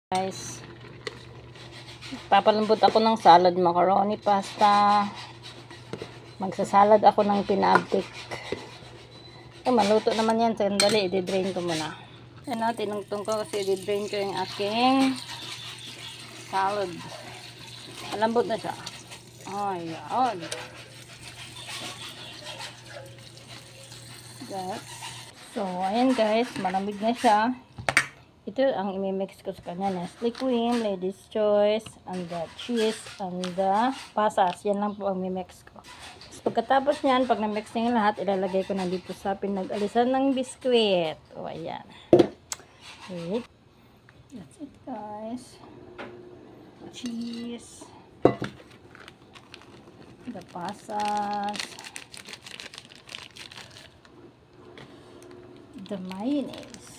Guys, papalambot ako ng salad, macaroni, pasta. Magsasalad ako ng pinabtik. Maluto naman yan. Sandali, i-drain ko muna. Yan na, tinungtong ko kasi i-drain ko yung aking salad. Malambot na siya. Ayan. Yes. So, ayan guys, malamig na siya. Ito ang imimix ko sa kanya. Nestle Queen, Lady's Choice, and the cheese, and the pasas. Yan lang po ang imimix ko. So, pagkatapos niyan, pag na-mix na yung lahat, ilalagay ko na dito sa pinag-alisan ng biskwit. O, ayan. Okay. That's it, guys. Cheese. The pasas. The mayonnaise.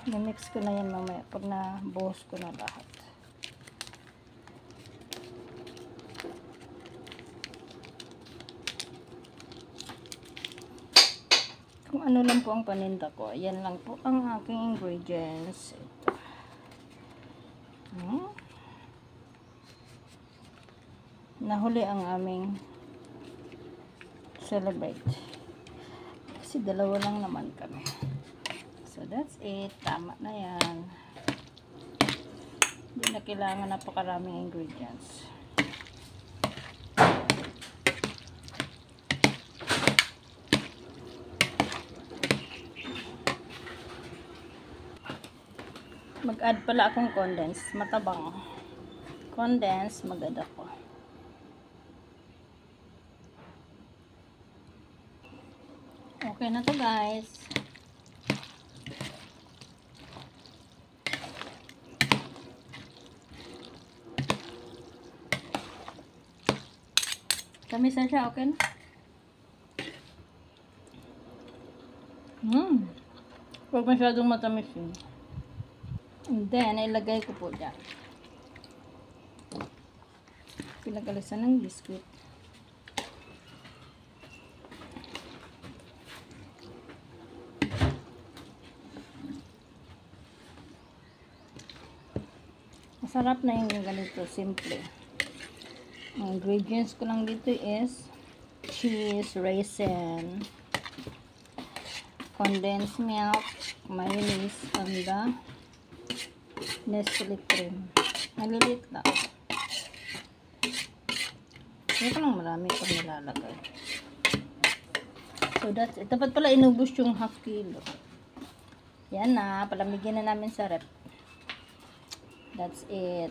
Na-mix ko na yan mamaya pag na-buhos ko na lahat. Kung ano lang po ang paninda ko, yan lang po ang aking ingredients. Ito. Nahuli ang aming celebrate. Kasi dalawa lang naman kami. So, that's it. Tama na yan. Hindi na kailangan napakaraming ingredients. Mag-add pala akong condense. Matabang. Condense, mag-add ako. Okay na to, guys. Tamis na siya, okay na? Huwag masyadong matamis yun. And then, ilagay ko po dyan. Pinag-alisan ng biscuit. Masarap na yung ganito, simple. Ang ingredients ko lang dito is cheese, raisin, condensed milk, mayonnaise, and the Nestle cream. Malilit lang. Hindi ko lang marami pag nilalagay. So that's it. Dapat pala inubos yung half kilo. Yan na. Palamigyan na namin sa rep. That's it.